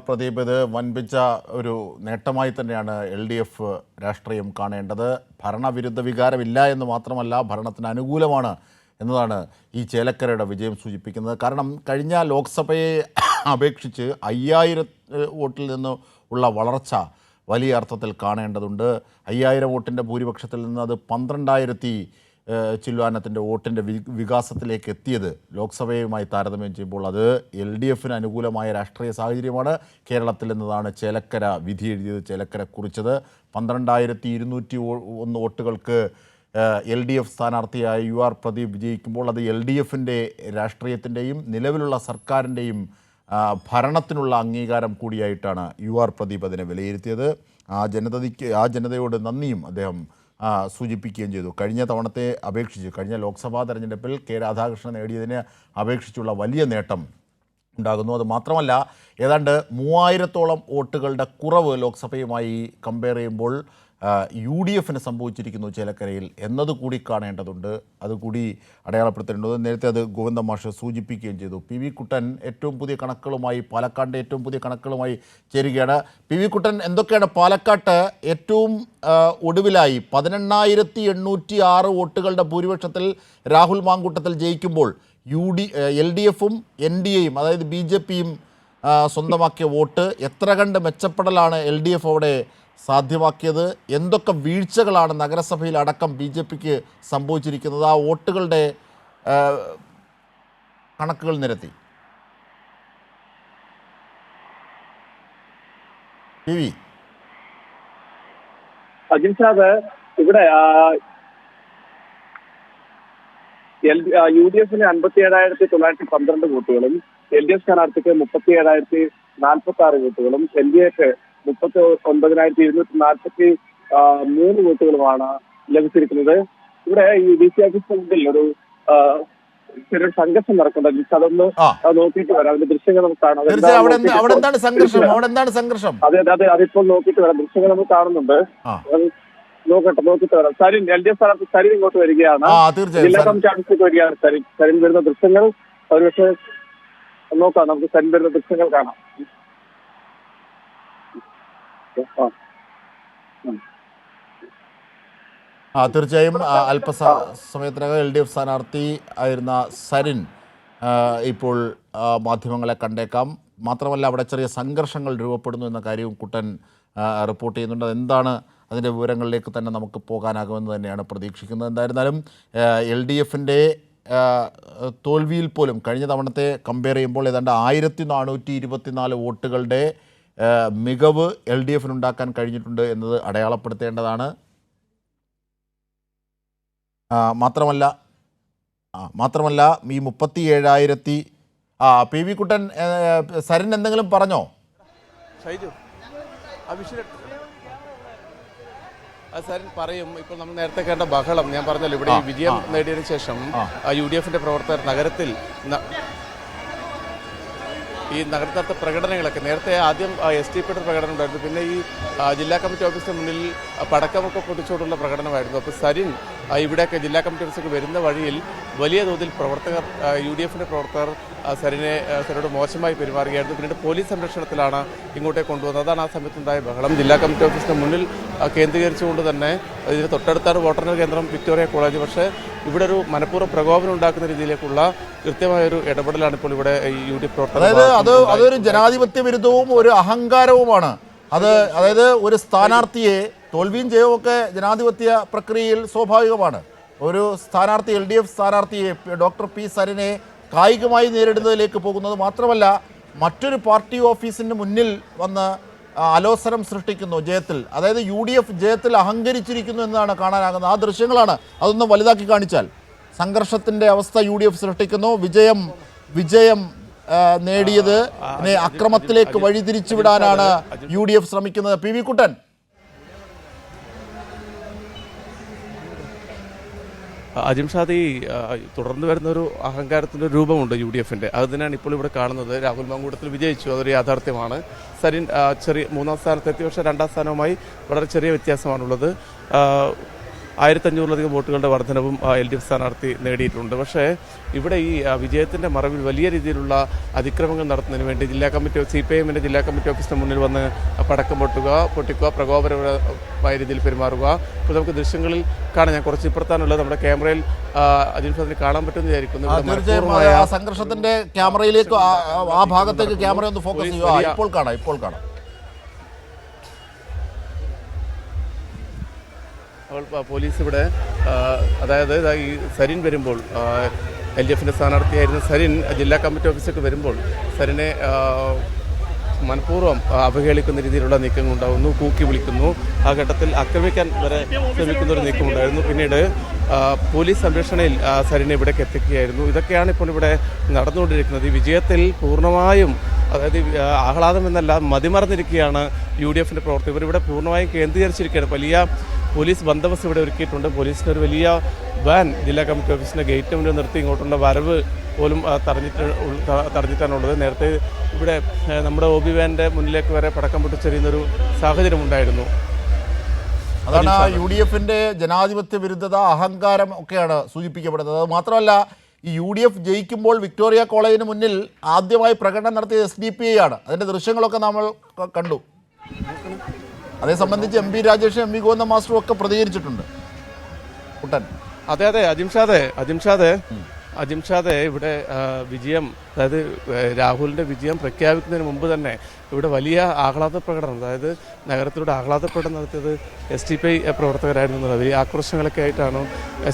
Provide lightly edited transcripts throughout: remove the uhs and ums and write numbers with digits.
പ്രദീപ്, ഇത് വൻപിച്ച ഒരു നേട്ടമായി തന്നെയാണ് LDF രാഷ്ട്രീയം കാണേണ്ടത്. ഭരണവിരുദ്ധ വികാരമില്ല എന്ന് മാത്രമല്ല, ഭരണത്തിന് അനുകൂലമാണ് എന്നതാണ് ഈ ചേലക്കരയുടെ വിജയം സൂചിപ്പിക്കുന്നത്. കാരണം കഴിഞ്ഞ ലോക്സഭയെ അപേക്ഷിച്ച് 5000 വോട്ടിൽ നിന്ന് ഉള്ള വളർച്ച വലിയ അർത്ഥത്തിൽ കാണേണ്ടതുണ്ട്. 5000 വോട്ടിൻ്റെ ഭൂരിപക്ഷത്തിൽ നിന്ന് അത് 12,000 ചില്ലുവാനത്തിൻ്റെ വോട്ടിൻ്റെ വികാസത്തിലേക്ക് എത്തിയത് ലോക്സഭയുമായി താരതമ്യം ചെയ്യുമ്പോൾ അത് LDFന് അനുകൂലമായ രാഷ്ട്രീയ സാഹചര്യമാണ് കേരളത്തിൽ എന്നതാണ് ചേലക്കര വിധി എഴുതിയത്, ചേലക്കര കുറിച്ചത്. 12,201 വോട്ടുകൾക്ക് LDF സ്ഥാനാർത്ഥിയായ UR പ്രദീപ് വിജയിക്കുമ്പോൾ അത് LDFൻ്റെ രാഷ്ട്രീയത്തിൻ്റെയും നിലവിലുള്ള സർക്കാരിൻ്റെയും ഭരണത്തിനുള്ള അംഗീകാരം കൂടിയായിട്ടാണ് UR പ്രദീപ് അതിനെ വിലയിരുത്തിയത്. ആ ജനതയോട് നന്ദിയും അദ്ദേഹം സൂചിപ്പിക്കുകയും ചെയ്തു. കഴിഞ്ഞ തവണത്തെ അപേക്ഷിച്ച് കഴിഞ്ഞ ലോക്സഭാ തെരഞ്ഞെടുപ്പിൽ K രാധാകൃഷ്ണൻ നേടിയതിനെ അപേക്ഷിച്ചുള്ള വലിയ നേട്ടം ഉണ്ടാകുന്നു. അത് മാത്രമല്ല, ഏതാണ്ട് 3000-ഓളം വോട്ടുകളുടെ കുറവ് ലോക്സഭയുമായി കമ്പയർ ചെയ്യുമ്പോൾ UDFന് സംഭവിച്ചിരിക്കുന്നു ചേലക്കരയിൽ എന്നതുകൂടി കാണേണ്ടതുണ്ട്, അതുകൂടി അടയാളപ്പെടുത്തേണ്ടത്. നേരത്തെ അത് ഗോവിന്ദ മാഷ് സൂചിപ്പിക്കുകയും ചെയ്തു. PV കുട്ടൻ ഏറ്റവും പുതിയ കണക്കുകളുമായി, പാലക്കാടിൻ്റെ ഏറ്റവും പുതിയ കണക്കുകളുമായി ചേരുകയാണ്. PV കുട്ടൻ, എന്തൊക്കെയാണ് പാലക്കാട്ട് ഏറ്റവും ഒടുവിലായി 18,806 വോട്ടുകളുടെ ഭൂരിപക്ഷത്തിൽ രാഹുൽ മാങ്കൂട്ടത്തിൽ ജയിക്കുമ്പോൾ LDFും NDAയും അതായത് BJPയും സ്വന്തമാക്കിയ വോട്ട് എത്ര കണ്ട് മെച്ചപ്പെടലാണ് LDF അവിടെ സാധ്യമാക്കിയത്? എന്തൊക്കെ വീഴ്ചകളാണ് നഗരസഭയിൽ അടക്കം BJPക്ക് സംഭവിച്ചിരിക്കുന്നത്? ആ വോട്ടുകളുടെ കണക്കുകൾ നിരത്തി PV. അജിൻഷാദ്, ഇവിടെ UDFന് 57,912 വോട്ടുകളും LDF സ്ഥാനാർത്ഥിക്ക് 37,046 വോട്ടുകളും LDF 39,243 വോട്ടുകളുമാണ് ലഭിച്ചിരിക്കുന്നത്. ഇവിടെ ഈ DC ഓഫീസിന് മുമ്പിൽ ഒരു ചെറിയൊരു സംഘർഷം നടക്കുന്നുണ്ട്. അതൊന്ന് നോക്കിയിട്ട് വരാം. അതിന്റെ ദൃശ്യങ്ങൾ നമുക്ക് കാണാം. അതെ, അതിപ്പോൾ നോക്കിയിട്ട് വരാം. ദൃശ്യങ്ങൾ നമുക്ക് കാണുന്നുണ്ട്. നോക്കിയിട്ട് വരാം. സരിൻ, LDF സ്ഥാനാർത്ഥി സരിൻ ഇങ്ങോട്ട് വരികയാണ്. ജില്ലാ കമ്മിറ്റി ഓഫീസിലേക്ക് വരികയാണ് സരിൻ വരുന്ന ദൃശ്യങ്ങൾ ഒരുപക്ഷെ നോക്കാം. നമുക്ക് സരിൻ വരുന്ന ദൃശ്യങ്ങൾ കാണാം. തീർച്ചയായും അല്പസമയത്തിനകം LDF സ്ഥാനാർത്ഥി ആയിരുന്ന സരിൻ ഇപ്പോൾ മാധ്യമങ്ങളെ കണ്ടേക്കാം. മാത്രമല്ല, അവിടെ ചെറിയ സംഘർഷങ്ങൾ രൂപപ്പെടുന്നു എന്ന കാര്യവും കുട്ടൻ റിപ്പോർട്ട് ചെയ്യുന്നുണ്ട്. അതെന്താണ്, അതിൻ്റെ വിവരങ്ങളിലേക്ക് തന്നെ നമുക്ക് പോകാനാകുമെന്ന് തന്നെയാണ് പ്രതീക്ഷിക്കുന്നത്. എന്തായിരുന്നാലും LDFൻ്റെ തോൽവിയിൽ പോലും കഴിഞ്ഞ തവണത്തെ കമ്പയർ ചെയ്യുമ്പോൾ ഏതാണ്ട് 1424 വോട്ടുകളുടെ മികവ് LDFനുണ്ടാക്കാൻ കഴിഞ്ഞിട്ടുണ്ട് എന്നത് അടയാളപ്പെടുത്തേണ്ടതാണ്. മാത്രമല്ല ഈ 37,000 PV കുട്ടൻ, സരിൻ എന്തെങ്കിലും പറഞ്ഞോ? സരിൻ പറയും. ഇപ്പോൾ നമ്മൾ നേരത്തെ കണ്ട ബഹളം ഞാൻ പറഞ്ഞല്ലോ. ഇവിടെ ഈ വിജയം നേടിയതിനു ശേഷം UDFന്റെ പ്രവർത്തകർ നഗരത്തിൽ ഈ നഗരത്തെ പ്രകടനങ്ങളൊക്കെ നേരത്തെ ആദ്യം STPയുടെ പ്രകടനം ഉണ്ടായിരുന്നു. പിന്നെ ഈ ജില്ലാ കമ്മിറ്റി ഓഫീസിന് മുന്നിൽ പടക്കമൊക്കെ പൊട്ടിച്ചുകൊണ്ടുള്ള പ്രകടനമായിരുന്നു. അപ്പോൾ സരിൻ ഇവിടെയൊക്കെ ജില്ലാ കമ്മിറ്റി ഓഫീസിലേക്ക് വരുന്ന വഴിയിൽ വലിയ തോതിൽ പ്രവർത്തകർ UDFന്റെ പ്രവർത്തകർ സരിനോട് മോശമായി പെരുമാറുകയായിരുന്നു. പിന്നീട് പോലീസ് സംരക്ഷണത്തിലാണ് ഇങ്ങോട്ടേക്ക് കൊണ്ടുവന്നത്. അതാണ് ആ സമയത്തുണ്ടായ ബഹളം. ജില്ലാ കമ്മിറ്റി ഓഫീസിന് മുന്നിൽ കേന്ദ്രീകരിച്ചുകൊണ്ട് തന്നെ ഇതിന് തൊട്ടടുത്താണ് വോട്ടെണ്ണൽ കേന്ദ്രം വിക്ടോറിയ കോളേജ്. പക്ഷേ ഇവിടെ ഒരു മനഃപൂർവ്വ പ്രകോപനം ഉണ്ടാക്കുന്ന രീതിയിലേക്കുള്ള കൃത്യമായൊരു ഇടപെടലാണ് ഇപ്പോൾ ഇവിടെ UDF പ്രവർത്തകർ. അതൊരു ജനാധിപത്യ വിരുദ്ധവും ഒരു അഹങ്കാരവുമാണ്. അതായത് ഒരു സ്ഥാനാർത്ഥിയെ തോൽവിയും ജയവുമൊക്കെ ജനാധിപത്യ പ്രക്രിയയിൽ സ്വാഭാവികമാണ്. ഒരു സ്ഥാനാർത്ഥി LDF സ്ഥാനാർത്ഥിയെ ഡോക്ടർ P സരിനെ കായികമായി നേരിടുന്നതിലേക്ക് പോകുന്നത് മാത്രമല്ല, മറ്റൊരു പാർട്ടി ഓഫീസിന് മുന്നിൽ വന്ന് അലോസരം സൃഷ്ടിക്കുന്നു ജയത്തിൽ. അതായത് UDF ജയത്തിൽ അഹങ്കരിച്ചിരിക്കുന്നു എന്നാണ് കാണാനാകുന്നത്. ആ ദൃശ്യങ്ങളാണ്. അതൊന്ന് വലുതാക്കി കാണിച്ചാൽ സംഘർഷത്തിൻ്റെ അവസ്ഥ UDF സൃഷ്ടിക്കുന്നു. വിജയം നേടിയത് അക്രമത്തിലേക്ക് വഴിതിരിച്ചുവിടാനാണ് UDF ശ്രമിക്കുന്നത്. PV കുട്ടൻ, അജിംഷാദ്, തുടർന്ന് വരുന്നൊരു അഹങ്കാരത്തിൻ്റെ രൂപമുണ്ട് UDFന്റെ. അത് തന്നെയാണ് ഇപ്പോൾ ഇവിടെ കാണുന്നത്. രാഹുൽ മാങ്കൂട്ടത്തിൽ വിജയിച്ചു, അതൊരു യാഥാർത്ഥ്യമാണ്. സരിൻ ചെറിയ 3ാം സ്ഥാനത്തെത്തി. പക്ഷേ 2ാം സ്ഥാനവുമായി വളരെ ചെറിയ വ്യത്യാസമാണുള്ളത്. 1500-ലധികം വോട്ടുകളുടെ വർധനവും LDF സ്ഥാനാർത്ഥി നേടിയിട്ടുണ്ട്. പക്ഷേ ഇവിടെ ഈ വിജയത്തിൻ്റെ മറവിൽ വലിയ രീതിയിലുള്ള അതിക്രമങ്ങൾ നടത്തുന്നതിന് വേണ്ടി ജില്ലാ കമ്മിറ്റി CPIM-ൻ്റെ ജില്ലാ കമ്മിറ്റി ഓഫീസിന് മുന്നിൽ വന്ന് പടക്കം പൊട്ടിക്കുക, പ്രകോപനപരമായ രീതിയിൽ പെരുമാറുക. ഇപ്പോൾ നമുക്ക് ദൃശ്യങ്ങളിൽ കാണാൻ, ഞാൻ കുറച്ച് ഇപ്പുറത്താണുള്ളത്, നമ്മുടെ ക്യാമറയിൽ അതിന് കാണാൻ പറ്റുമെന്ന് വിചാരിക്കുന്നു. തീർച്ചയായും ആ സംഘർഷത്തിന്റെ ക്യാമറയിലേക്ക് ആ ഭാഗത്തേക്ക് ക്യാമറ ഒന്ന് ഫോക്കസ് ചെയ്യുക. ഇപ്പോൾ കാണാം. പോലീസ് ഇവിടെ, അതായത് ഈ സരിൻ വരുമ്പോൾ, LDF-ൻ്റെ സ്ഥാനാർത്ഥിയായിരുന്ന സരിൻ ജില്ലാ കമ്മിറ്റി ഓഫീസിലേക്ക് വരുമ്പോൾ സരിനെ മനഃപൂർവ്വം അവഹേളിക്കുന്ന രീതിയിലുള്ള നീക്കങ്ങൾ ഉണ്ടാകുന്നു, കൂക്കി വിളിക്കുന്നു. ആ ഘട്ടത്തിൽ ആക്രമിക്കാൻ വരെ ശ്രമിക്കുന്ന ഒരു നീക്കമുണ്ടായിരുന്നു. പിന്നീട് പോലീസ് സംരക്ഷണയിൽ സരിനെ ഇവിടേക്ക് എത്തിക്കുകയായിരുന്നു. ഇതൊക്കെയാണ് ഇപ്പോൾ ഇവിടെ നടന്നുകൊണ്ടിരിക്കുന്നത്. ഈ വിജയത്തിൽ പൂർണ്ണമായും, അതായത് ആഹ്ലാദം എന്നല്ല, മതിമറന്നിരിക്കുകയാണ് UDF-ൻ്റെ പ്രവർത്തകർ. ഇവരിവിടെ പൂർണ്ണമായും കേന്ദ്രീകരിച്ചിരിക്കുകയാണ്. വലിയ പോലീസ് ബന്ദോബസ്ത് ഇവിടെ ഒരുക്കിയിട്ടുണ്ട്. പോലീസിന് ഒരു വലിയ വാൻ ജില്ലാ കമ്മിറ്റി ഓഫീസിൻ്റെ ഗേറ്റ് മുന്നിൽ നിർത്തി ഇങ്ങോട്ടുള്ള വരവ് പോലും തടഞ്ഞിട്ടാണുള്ളത്. നേരത്തെ ഇവിടെ നമ്മുടെ OB വാൻ്റെ മുന്നിലേക്ക് വരെ പടക്കം പൊട്ടിച്ചെറിയുന്നൊരു സാഹചര്യം ഉണ്ടായിരുന്നു. അതാണ് UDF-ൻ്റെ ജനാധിപത്യ വിരുദ്ധത, അഹങ്കാരം ഒക്കെയാണ് സൂചിപ്പിക്കപ്പെടുന്നത്. അത് മാത്രമല്ല, ഈ UDF ജയിക്കുമ്പോൾ വിക്ടോറിയ കോളേജിന് മുന്നിൽ ആദ്യമായി പ്രകടനം നടത്തിയ SDPI ആണ്. അതിൻ്റെ ദൃശ്യങ്ങളൊക്കെ നമ്മൾ കണ്ടു. അതേ സംബന്ധിച്ച് MP രാജേഷും MP ഗോവിന്ദ മാസ്റ്ററും ഒക്കെ പ്രതികരിച്ചിട്ടുണ്ട്. കുട്ടൻ. അതെ അജിംഷാദെ ഇവിടെ വിജയം, അതായത് രാഹുലിൻ്റെ വിജയം പ്രഖ്യാപിക്കുന്നതിന് മുമ്പ് തന്നെ ഇവിടെ വലിയ ആഹ്ലാദ പ്രകടനം, അതായത് നഗരത്തിലൂടെ ആഹ്ലാദ പ്രകടനം നടത്തിയത് SDPI പ്രവർത്തകരായിരുന്നു. വലിയ ആക്രോശങ്ങളൊക്കെ ആയിട്ടാണ്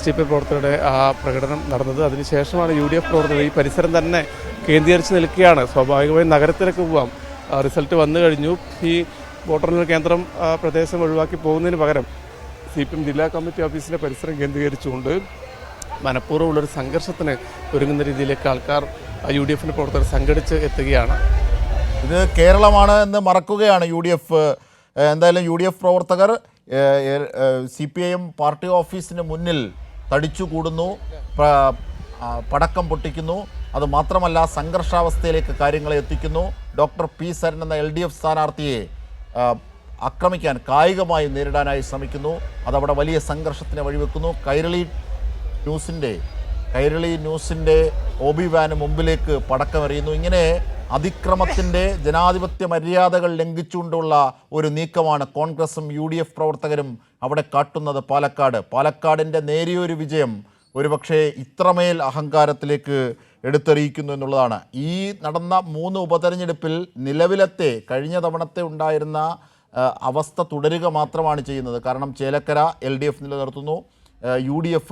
SDPI പ്രവർത്തകരുടെ ആ പ്രകടനം നടന്നത്. അതിനുശേഷമാണ് UDF പ്രവർത്തകർ ഈ പരിസരം തന്നെ കേന്ദ്രീകരിച്ച് നിൽക്കുകയാണ്. സ്വാഭാവികമായും നഗരത്തിലേക്ക് പോവാം. റിസൾട്ട് വന്നു കഴിഞ്ഞു. ഈ വോട്ടെണ്ണൽ കേന്ദ്രം പ്രദേശം ഒഴിവാക്കി പോകുന്നതിന് പകരം CPM ജില്ലാ കമ്മിറ്റി ഓഫീസിൻ്റെ പരിസരം കേന്ദ്രീകരിച്ചുകൊണ്ട് മനഃപൂർവ്വമുള്ളൊരു സംഘർഷത്തിന് ഒരുങ്ങുന്ന രീതിയിലേക്ക് ആൾക്കാർ UDF-ൻ്റെ പ്രവർത്തകർ സംഘടിച്ച് എത്തുകയാണ്. ഇത് കേരളമാണ് എന്ന് മറക്കുകയാണ് UDF. എന്തായാലും UDF പ്രവർത്തകർ CPIM പാർട്ടി ഓഫീസിന് മുന്നിൽ തടിച്ചുകൂടുന്നു, പടക്കം പൊട്ടിക്കുന്നു. അതുമാത്രമല്ല, സംഘർഷാവസ്ഥയിലേക്ക് കാര്യങ്ങളെ എത്തിക്കുന്നു. ഡോക്ടർ P സരൻ എന്ന LDF സ്ഥാനാർത്ഥിയെ ആക്രമിക്കാൻ, കായികമായി നേരിടാനായി ശ്രമിക്കുന്നു. അതവിടെ വലിയ സംഘർഷത്തിന് വഴിവെക്കുന്നു. കൈരളി ന്യൂസിൻ്റെ OB വാന് മുമ്പിലേക്ക് പടക്കമെറിയുന്നു. ഇങ്ങനെ അതിക്രമത്തിൻ്റെ ജനാധിപത്യ മര്യാദകൾ ലംഘിച്ചുകൊണ്ടുള്ള ഒരു നീക്കമാണ് കോൺഗ്രസും UDF പ്രവർത്തകരും അവിടെ കാട്ടുന്നത്. പാലക്കാടിൻ്റെ നേരിയൊരു വിജയം ഒരുപക്ഷെ ഇത്രമേൽ അഹങ്കാരത്തിലേക്ക് എടുത്തെറിയിക്കുന്നു എന്നുള്ളതാണ്. ഈ നടന്ന 3 ഉപതെരഞ്ഞെടുപ്പിൽ നിലവിലത്തെ, കഴിഞ്ഞ തവണത്തെ ഉണ്ടായിരുന്ന അവസ്ഥ തുടരുക മാത്രമാണ് ചെയ്യുന്നത്. കാരണം ചേലക്കര LDF നിലനിർത്തുന്നു, UDF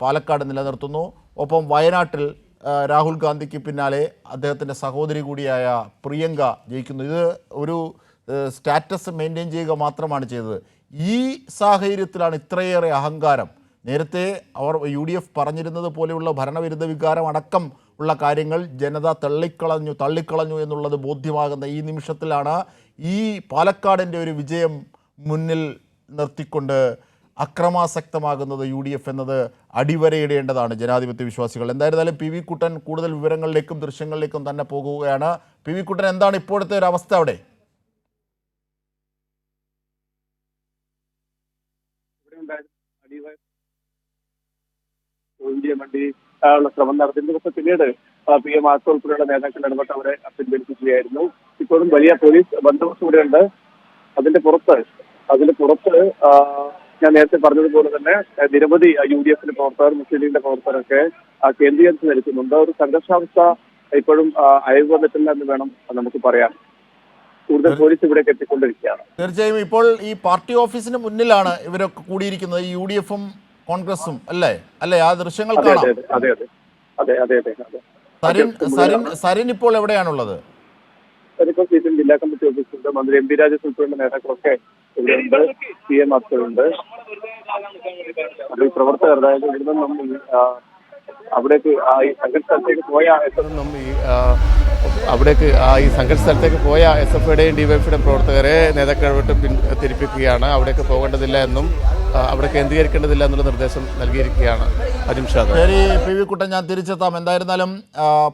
പാലക്കാട് നിലനിർത്തുന്നു. ഒപ്പം വയനാട്ടിൽ രാഹുൽ ഗാന്ധിക്ക് പിന്നാലെ അദ്ദേഹത്തിൻ്റെ സഹോദരി കൂടിയായ പ്രിയങ്ക ജയിക്കുന്നു. ഇത് ഒരു സ്റ്റാറ്റസ് മെയിൻറ്റെയിൻ ചെയ്യുക മാത്രമാണ് ചെയ്തത്. ഈ സാഹചര്യത്തിലാണ് ഇത്രയേറെ അഹങ്കാരം. നേരത്തെ അവർ UDF പറഞ്ഞിരുന്നത് പോലെയുള്ള ഭരണവിരുദ്ധ വികാരം അടക്കം ഉള്ള കാര്യങ്ങൾ ജനത തള്ളിക്കളഞ്ഞു എന്നുള്ളത് ബോധ്യമാകുന്ന ഈ നിമിഷത്തിലാണ് ഈ പാലക്കാടിൻ്റെ ഒരു വിജയം മുന്നിൽ നിർത്തിക്കൊണ്ട് അക്രമാസക്തമാകുന്നത് UDF എന്നത് അടിവരയിടേണ്ടതാണ് ജനാധിപത്യ വിശ്വാസികൾ. എന്തായിരുന്നാലും PV കുട്ടൻ കൂടുതൽ വിവരങ്ങളിലേക്കും ദൃശ്യങ്ങളിലേക്കും തന്നെ പോകുകയാണ്. PV കുട്ടൻ, എന്താണ് ഇപ്പോഴത്തെ ഒരു അവസ്ഥ അവിടെ? ശ്രമം നടത്തിയതിന് പക്ഷേ പിന്നീട് PM ആർട്സ് ഉൾപ്പെടെയുള്ള നേതാക്കൾ ഇടപെട്ട് അവരെ പിൻവലിക്കുകയായിരുന്നു. ഇപ്പോഴും വലിയ പോലീസ് ബന്ദോബസ്ത് കൂടെയുണ്ട്. അതിന്റെ പുറത്ത് ഞാൻ നേരത്തെ പറഞ്ഞതുപോലെ തന്നെ നിരവധി UDF-ന്റെ പ്രവർത്തകർ, മുസ്ലിം ലീഗിന്റെ പ്രവർത്തകരൊക്കെ കേന്ദ്രീകരിച്ച് നിൽക്കുന്നുണ്ട്. ഒരു സംഘർഷാവസ്ഥ ഇപ്പോഴും അയവ് വന്നിട്ടില്ല എന്ന് വേണം നമുക്ക് പറയാൻ. കൂടുതൽ പോലീസ് ഇവിടേക്ക് എത്തിക്കൊണ്ടിരിക്കുകയാണ്. തീർച്ചയായും ഇപ്പോൾ ഈ പാർട്ടി ഓഫീസിന് മുന്നിലാണ് ഇവരൊക്കെ കൂടിയിരിക്കുന്നത്, UDF-ഉം കോൺഗ്രസും അല്ലേ? ആ ദൃശ്യങ്ങൾ കാണാം. സരിൻ ഇപ്പോൾ എവിടെയാണുള്ളത്? ഇപ്പോൾ CPM ജില്ലാ കമ്മിറ്റി ഓഫീസുണ്ട്. മന്ത്രി MP രാജേഷ് ഉൾപ്പെടെയുള്ള നേതാക്കളൊക്കെ ഇവിടെയുണ്ട്. PM മാസ്റ്ററുണ്ട്. ഈ പ്രവർത്തകർ, അതായത് ഇവിടെ നിന്നും അവിടേക്ക് ഈ സംഘർഷ സ്ഥലത്തേക്ക് പോയ SFIയുടെയും DYFIയുടെയും പ്രവർത്തകരെ നേതാക്കൾ തിരിപ്പിക്കുകയാണ്. അവിടേക്ക് പോകേണ്ടതില്ല എന്നും അവിടെ കേന്ദ്രീകരിക്കേണ്ടതില്ല എന്നുള്ള നിർദ്ദേശം നൽകിയിരിക്കുകയാണ് അജിംഷാദ്. ശരി PV കുട്ടൻ, ഞാൻ തിരിച്ചെത്താം. എന്തായിരുന്നാലും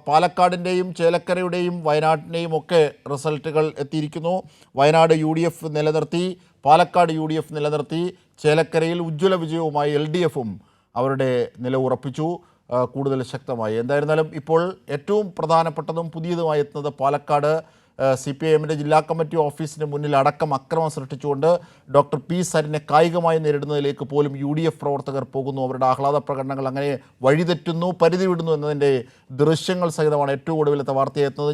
പാലക്കാടിൻ്റെയും ചേലക്കരയുടെയും വയനാട്ടിൻ്റെയും ഒക്കെ റിസൾട്ടുകൾ എത്തിയിരിക്കുന്നു. വയനാട് UDF നിലനിർത്തി, പാലക്കാട് UDF നിലനിർത്തി. ചേലക്കരയിൽ ഉജ്ജ്വല വിജയവുമായി LDFും അവരുടെ നില ഉറപ്പിച്ചു, കൂടുതൽ ശക്തമായി. എന്തായിരുന്നാലും ഇപ്പോൾ ഏറ്റവും പ്രധാനപ്പെട്ടതും പുതിയതുമായി എത്തുന്നത് പാലക്കാട് CPIMൻ്റെ ജില്ലാ കമ്മിറ്റി ഓഫീസിന് മുന്നിൽ അടക്കം അക്രമം സൃഷ്ടിച്ചുകൊണ്ട് ഡോക്ടർ പി സരിനെ കായികമായി നേരിടുന്നതിലേക്ക് പോലും UDF പ്രവർത്തകർ പോകുന്നു. അവരുടെ ആഹ്ലാദ പ്രകടനങ്ങൾ അങ്ങനെ വഴിതെറ്റുന്നു, പരിധി വിടുന്നു എന്നതിൻ്റെ ദൃശ്യങ്ങൾ സഹിതമാണ് ഏറ്റവും ഒടുവിലത്തെ വാർത്തയെത്തുന്നത്.